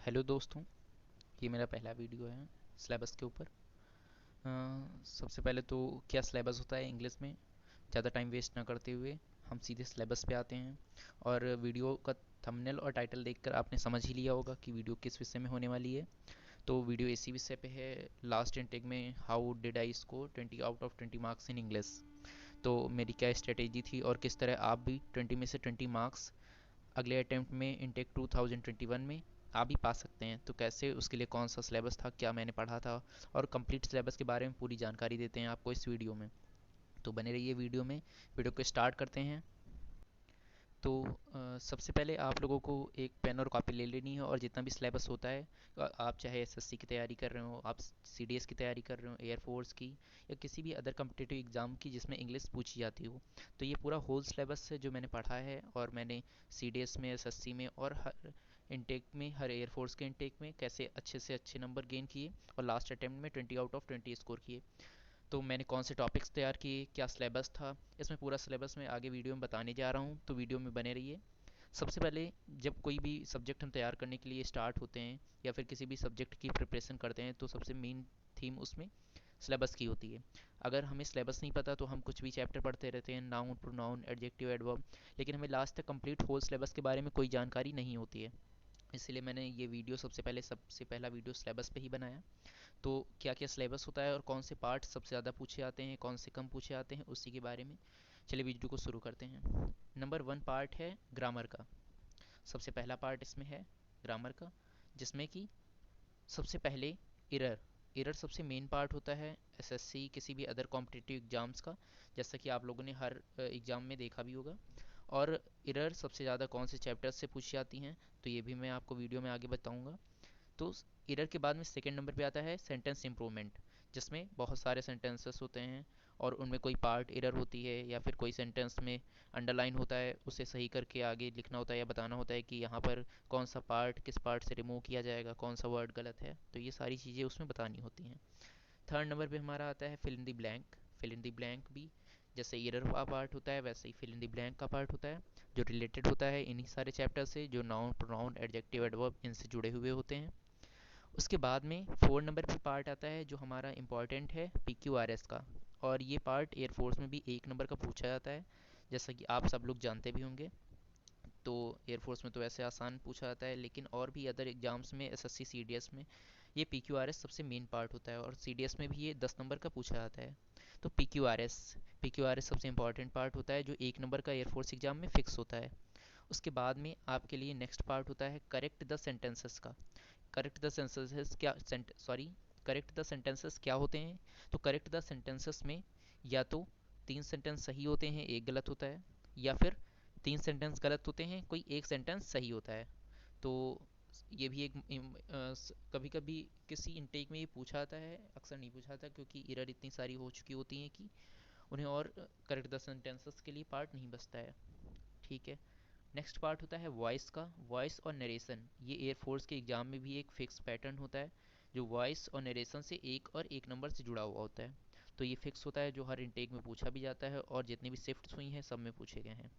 Hello दोस्तों, ये मेरा पहला वीडियो है सिलेबस के ऊपर। सबसे पहले तो क्या सिलेबस होता है इंग्लिश में, ज़्यादा टाइम वेस्ट ना करते हुए हम सीधे सिलेबस पे आते हैं। और वीडियो का थंबनेल और टाइटल देखकर आपने समझ ही लिया होगा कि वीडियो किस विषय में होने वाली है। तो वीडियो इसी विषय पे है। लास्ट इनटेक में how did I score 20 out of 20 marks in English. तो मेरी क्या स्ट्रेटेजी थी और किस तरह आप भी 20 में से 20 मार्क्स अगले अटेम्प्ट में इनटेक 2021 में आप भी पा सकते हैं। तो कैसे, उसके लिए कौन सा सिलेबस था, क्या मैंने पढ़ा था, और कंप्लीट सिलेबस के बारे में पूरी जानकारी देते हैं आपको इस वीडियो में। तो बने रहिए वीडियो में। वीडियो को स्टार्ट करते हैं। तो सबसे पहले आप लोगों को एक पेन और कॉपी ले लेनी है, और जितना भी सिलेबस होता है, आप चाहे एसएससी की तैयारी कर रहे हो, आप सीडीएस की तैयारी कर रहे हो, एयरफोर्स की, या किसी भी अदर कम्पिटिटिव एग्ज़ाम की जिसमें इंग्लिश पूछी जाती हो, तो ये पूरा होल सिलेबस है जो मैंने पढ़ा है। और मैंने सीडीएस में, एसएससी में, और हर इनटेक में, हर एयरफोर्स के इनटेक में कैसे अच्छे से अच्छे नंबर गेन किए और लास्ट अटेम्प्ट में 20 आउट ऑफ 20 स्कोर किए। तो मैंने कौन से टॉपिक्स तैयार किए, क्या सिलेबस था, इसमें पूरा सिलेबस मैं आगे वीडियो में बताने जा रहा हूँ, तो वीडियो में बने रहिए। सबसे पहले, जब कोई भी सब्जेक्ट हम तैयार करने के लिए स्टार्ट होते हैं या फिर किसी भी सब्जेक्ट की प्रिपरेशन करते हैं, तो सबसे मेन थीम उसमें सिलेबस की होती है। अगर हमें सिलेबस नहीं पता तो हम कुछ भी चैप्टर पढ़ते रहते हैं, नाउन, प्रोनाउन, एडजेक्टिव, एडवर्ब, लेकिन हमें लास्ट तक कंप्लीट होल सिलेबस के बारे में कोई जानकारी नहीं होती है। इसलिए मैंने ये वीडियो सबसे पहला वीडियो सिलेबस पे ही बनाया। तो क्या क्या सिलेबस होता है और कौन से पार्ट सबसे ज़्यादा पूछे आते हैं, कौन से कम पूछे आते हैं, उसी के बारे में। चलिए वीडियो को शुरू करते हैं। नंबर 1 पार्ट है ग्रामर का। सबसे पहला पार्ट इसमें है ग्रामर का, जिसमें कि सबसे पहले इरर। इरर सबसे मेन पार्ट होता है एसएससी किसी भी अदर कॉम्पिटिटिव एग्जाम्स का, जैसा कि आप लोगों ने हर एग्ज़ाम में देखा भी होगा। और इरर सबसे ज़्यादा कौन से चैप्टर से पूछी जाती हैं, तो ये भी मैं आपको वीडियो में आगे बताऊंगा। तो एरर के बाद में सेकंड नंबर पे आता है सेंटेंस इम्प्रूवमेंट, जिसमें बहुत सारे सेंटेंसेस होते हैं और उनमें कोई पार्ट एरर होती है या फिर कोई सेंटेंस में अंडरलाइन होता है, उसे सही करके आगे लिखना होता है या बताना होता है कि यहाँ पर कौन सा पार्ट किस पार्ट से रिमूव किया जाएगा, कौन सा वर्ड गलत है, तो ये सारी चीज़ें उसमें बतानी होती हैं। थर्ड नंबर पे हमारा आता है fill in the blank. Fill in the blank भी जैसे एरर का पार्ट होता है, वैसे ही फिल इन द ब्लैंक का पार्ट होता है, जो रिलेटेड होता है इन्हीं सारे चैप्टर से, जो नाउन, प्रोनाउन, एडजेक्टिव, एडवर्ब इनसे जुड़े हुए होते हैं। उसके बाद में फोर नंबर पे पार्ट आता है जो हमारा इम्पॉर्टेंट है, पी क्यू आर एस का। और ये पार्ट एयरफोर्स में भी 1 नंबर का पूछा जाता है, जैसा कि आप सब लोग जानते भी होंगे। तो एयरफोर्स में तो वैसे आसान पूछा जाता है, लेकिन और भी अदर एग्जाम्स में, एसएससी, सीडीएस में ये पी क्यू आर एस सबसे मेन पार्ट होता है, और सीडीएस में भी ये 10 नंबर का पूछा जाता है। तो पी क्यू आर एस सबसे इंपॉर्टेंट पार्ट होता है जो 1 नंबर का एयरफोर्स एग्जाम में फिक्स होता है। उसके बाद में आपके लिए नेक्स्ट पार्ट होता है करेक्ट द सेंटेंसेस का। करेक्ट द सेंटेंसेस क्या सॉरी करेक्ट द सेंटेंसेस क्या होते हैं? तो करेक्ट द सेंटेंसेस में या तो 3 सेंटेंस सही होते हैं, एक गलत होता है, या फिर 3 सेंटेंस गलत होते हैं, कोई एक सेंटेंस सही होता है। तो ये भी एक कभी कभी किसी इनटेक में ये पूछा जाता है, अक्सर नहीं पूछा जाता क्योंकि एरर इतनी सारी हो चुकी होती हैं कि उन्हें और करेक्ट द सेंटेंसेस के लिए पार्ट नहीं बचता है। ठीक है। नेक्स्ट पार्ट होता है वॉइस का। वॉइस और नरेशन ये एयरफोर्स के एग्जाम में भी एक फिक्स पैटर्न होता है, जो वॉइस और नरेशन से 1 और 1 नंबर से जुड़ा हुआ होता है। तो ये फिक्स होता है, जो हर इनटेक में पूछा भी जाता है और जितनी भी शिफ्ट्स हुई हैं सब में पूछे गए हैं।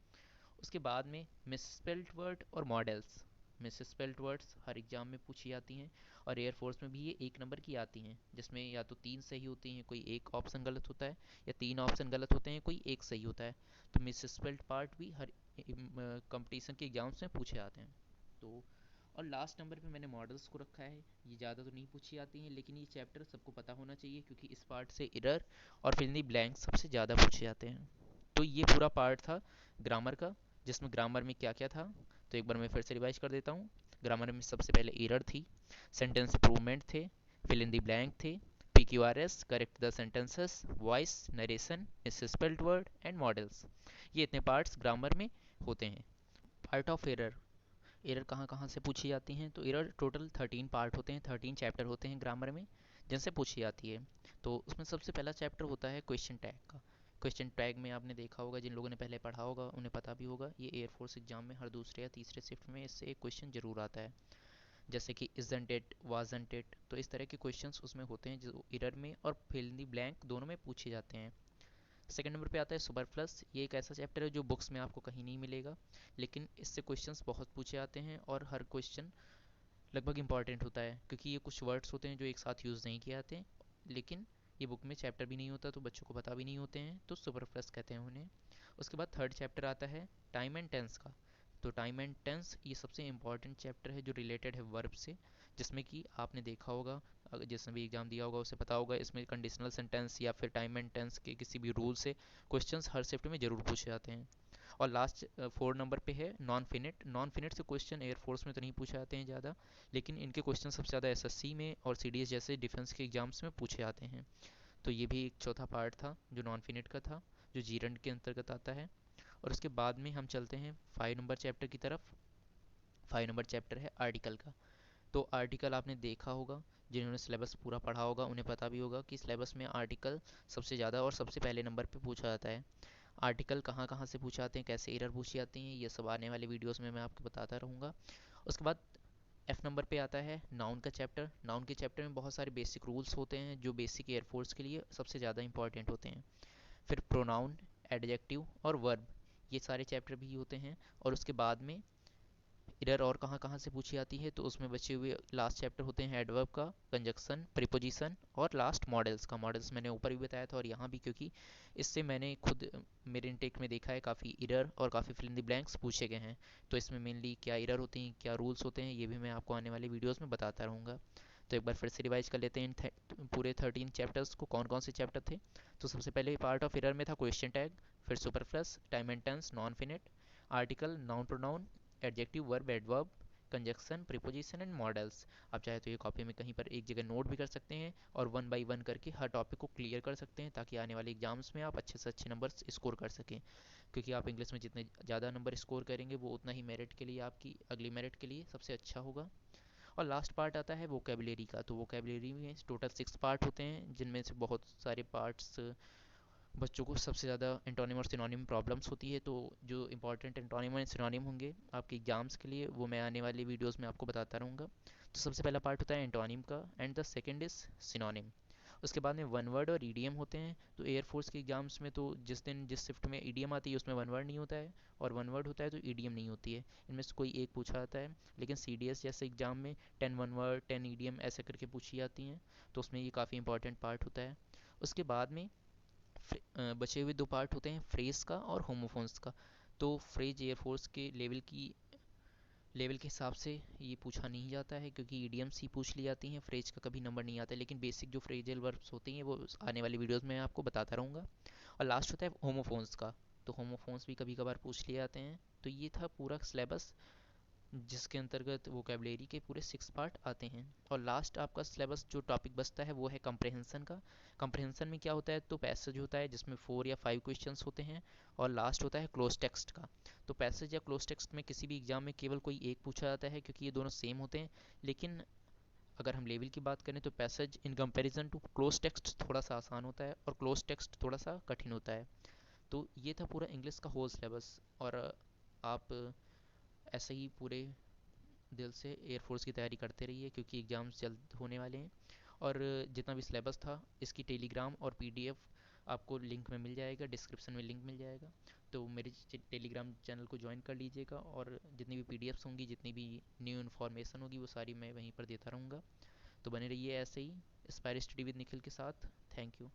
उसके बाद में मिसस्पेल्ड वर्ड और मॉडल्स। मिसस्पेल्ड वर्ड्स हर एग्जाम में पूछी जाती हैं, और एयरफोर्स में भी ये 1 नंबर की आती हैं, जिसमें या तो 3 सही होती हैं, कोई एक ऑप्शन गलत होता है, या 3 ऑप्शन गलत होते हैं, कोई एक सही होता है। तो मिसस्पेल्ड पार्ट भी हर कंपटीशन के एग्जाम्स में पूछे जाते हैं। तो और लास्ट नंबर पे मैंने मॉडल्स को रखा है। ये ज़्यादा तो नहीं पूछी जाती हैं, लेकिन ये चैप्टर सबको पता होना चाहिए क्योंकि इस पार्ट से एरर और फिल इन द ब्लैंक सबसे ज़्यादा पूछे जाते हैं। तो ये पूरा पार्ट था ग्रामर का, जिसमें ग्रामर में क्या क्या था, तो एक बार मैं फिर से रिवाइज कर देता हूँ। ग्रामर में सबसे पहले एरर थी, सेंटेंस इम्प्रूवमेंट थे, फिल इन द ब्लैंक थे, P Q R S, correct the sentences, voice, narration, misspelled word and models. ये इतने पार्ट्स ग्रामर में होते हैं। Part of error. एरर कहाँ कहाँ से पूछी जाती हैं? तो एरर टोटल 13 पार्ट होते हैं, 13 चैप्टर होते हैं ग्रामर में, जिनसे पूछी जाती है। तो उसमें सबसे पहला चैप्टर होता है क्वेश्चन टैग का। क्वेश्चन टैग में आपने देखा होगा, जिन लोगों ने पहले पढ़ा होगा उन्हें पता भी होगा, ये एयरफोर्स एग्जाम में हर दूसरे या तीसरे शिफ्ट में इससे एक क्वेश्चन जरूर आता है, जैसे कि इजंट इट, वाजंट इट। तो इस तरह के क्वेश्चंस उसमें होते हैं जो एरर में और फिल इन द ब्लैंक दोनों में पूछे जाते हैं। सेकंड नंबर पे आता है सुपरफ्लस। ये एक ऐसा चैप्टर है जो बुक्स में आपको कहीं नहीं मिलेगा, लेकिन इससे क्वेश्चंस बहुत पूछे आते हैं और हर क्वेश्चन लगभग इंपॉर्टेंट होता है, क्योंकि ये कुछ वर्ड्स होते हैं जो एक साथ यूज़ नहीं किए जाते, लेकिन ये बुक में चैप्टर भी नहीं होता तो बच्चों को पता भी नहीं होते हैं, तो सुपरफ्लस कहते हैं उन्हें। उसके बाद थर्ड चैप्टर आता है टाइम एंड टेंस का। तो टाइम एंड टेंस ये सबसे इम्पॉर्टेंट चैप्टर है जो रिलेटेड है वर्ब से, जिसमें कि आपने देखा होगा, जिसने भी एग्जाम दिया होगा उसे पता होगा, इसमें कंडीशनल सेंटेंस या फिर टाइम एंड टेंस के किसी भी रूल से क्वेश्चंस हर शिफ्ट में ज़रूर पूछे जाते हैं। और लास्ट 4 नंबर पे है नॉन फिनिट। नॉन फिनिट से क्वेश्चन एयरफोर्स में तो नहीं पूछे जाते हैं ज़्यादा, लेकिन इनके क्वेश्चन सबसे ज़्यादा एसएससी में और सीडीएस जैसे डिफेंस के एग्जाम्स में पूछे जाते हैं। तो ये भी एक चौथा पार्ट था जो नॉन फिनिट का था, जो जीरंड के अंतर्गत आता है। और उसके बाद में हम चलते हैं 5 नंबर चैप्टर की तरफ। 5 नंबर चैप्टर है आर्टिकल का। तो आर्टिकल आपने देखा होगा, जिन्होंने सिलेबस पूरा पढ़ा होगा उन्हें पता भी होगा कि सिलेबस में आर्टिकल सबसे ज़्यादा और सबसे पहले नंबर पे पूछा जाता है। आर्टिकल कहाँ कहाँ से पूछे जाते हैं, कैसे एरर पूछी जाती हैं, ये सब आने वाले वीडियोस में मैं आपको बताता रहूँगा। उसके बाद F नंबर पे आता है नाउन का चैप्टर। नाउन के चैप्टर में बहुत सारे बेसिक रूल्स होते हैं जो बेसिक एयरफोर्स के लिए सबसे ज़्यादा इंपॉर्टेंट होते हैं। फिर प्रोनाउन, एडजेक्टिव और वर्ब, ये सारे चैप्टर भी होते हैं। और उसके बाद में इरर और कहाँ कहाँ से पूछी जाती है, तो उसमें बचे हुए लास्ट चैप्टर होते हैं एडवर्ब का, कंजक्शन, प्रीपोजिशन और लास्ट मॉडल्स का। मॉडल्स मैंने ऊपर भी बताया था और यहाँ भी, क्योंकि इससे मैंने खुद मेरे इनटेक में देखा है काफ़ी इरर और काफ़ी फिल इन द ब्लैंक्स पूछे गए हैं। तो इसमें मेनली क्या इरर होती हैं, क्या रूल्स होते हैं, ये भी मैं आपको आने वाले वीडियोज़ में बताता रहूँगा। तो एक बार फिर से रिवाइज कर लेते हैं इन पूरे 13 चैप्टर्स को, कौन कौन से चैप्टर थे। तो सबसे पहले पार्ट ऑफ इरर में था क्वेश्चन टैग, फिर सुपरफ्लस, time and tense, non finite, article, noun pronoun, adjective, verb, adverb, conjunction, preposition and modals. आप चाहे तो ये कॉपी में कहीं पर एक जगह नोट भी कर सकते हैं और वन बाय वन करके हर टॉपिक को क्लियर कर सकते हैं, ताकि आने वाले एग्जाम्स में आप अच्छे से अच्छे नंबर स्कोर कर सकें। क्योंकि आप इंग्लिश में जितने ज़्यादा नंबर स्कोर करेंगे वो उतना ही मेरिट के लिए, आपकी अगली मेरिट के लिए सबसे अच्छा होगा। और लास्ट पार्ट आता है वोकेबलरी का। तो वोकेबलरी में टोटल 6 पार्ट होते हैं, जिनमें से बहुत सारे पार्ट्स बच्चों को सबसे ज़्यादा एंटोनिम और सिनोनिम प्रॉब्लम्स होती है। तो जो इंपॉर्टेंट एंटोनिम और सिनोनिम होंगे आपके एग्जाम्स के लिए, वो मैं आने वाली वीडियोस में आपको बताता रहूँगा। तो सबसे पहला पार्ट होता है एंटोनिम का and the second is synonym. उसके बाद में वन वर्ड और ईडीएम होते हैं। तो एयरफोर्स के एग्जाम्स में तो जिस दिन जिस शिफ्ट में ईडीएम आती है उसमें वन वर्ड नहीं होता है, और वन वर्ड होता है तो ईडीएम नहीं होती है। इनमें से कोई एक पूछा जाता है। लेकिन सीडीएस जैसे एग्जाम में 10 वन वर्ड 10 ईडीएम ऐसे करके पूछी जाती हैं, तो उसमें ये काफ़ी इंपॉर्टेंट पार्ट होता है। उसके बाद में बचे हुए 2 पार्ट होते हैं फ्रेज का और होमोफोन्स का। तो फ्रेज एयरफोर्स के लेवल के हिसाब से ये पूछा नहीं जाता है, क्योंकि ईडीएम्स ही पूछ ली जाती हैं, फ्रेज का कभी नंबर नहीं आता है। लेकिन बेसिक जो फ्रेजल वर्ब्स होती हैं वो आने वाली वीडियोस में आपको बताता रहूँगा। और लास्ट होता है होमोफोन्स का। तो होमोफोन्स भी कभी कभार पूछ लिए जाते हैं। तो ये था पूरा सिलेबस, जिसके अंतर्गत वोकेबलरी के पूरे 6 पार्ट आते हैं। और लास्ट आपका सिलेबस जो टॉपिक बचता है वो है कंप्रहेंसन का। कंप्रहेंसन में क्या होता है, तो पैसेज होता है जिसमें 4 या 5 क्वेश्चंस होते हैं। और लास्ट होता है क्लोज टेक्स्ट का। तो पैसेज या क्लोज टेक्स्ट में किसी भी एग्जाम में केवल कोई एक पूछा जाता है, क्योंकि ये दोनों सेम होते हैं। लेकिन अगर हम लेवल की बात करें तो passage in comparison to cloze text थोड़ा सा आसान होता है और क्लोज टेक्स्ट थोड़ा सा कठिन होता है। तो ये था पूरा इंग्लिश का होल सिलेबस। और आप ऐसे ही पूरे दिल से एयरफोर्स की तैयारी करते रहिए, क्योंकि एग्ज़ाम्स जल्द होने वाले हैं। और जितना भी सिलेबस था इसकी टेलीग्राम और पीडीएफ आपको लिंक में मिल जाएगा, डिस्क्रिप्शन में लिंक मिल जाएगा। तो मेरे टेलीग्राम चैनल को ज्वाइन कर लीजिएगा, और जितनी भी पीडीएफ्स होंगी, जितनी भी न्यू इन्फॉर्मेशन होगी, वो सारी मैं वहीं पर देता रहूँगा। तो बने रहिए ऐसे ही इंस्पायर स्टडी विद निखिल के साथ। Thank you.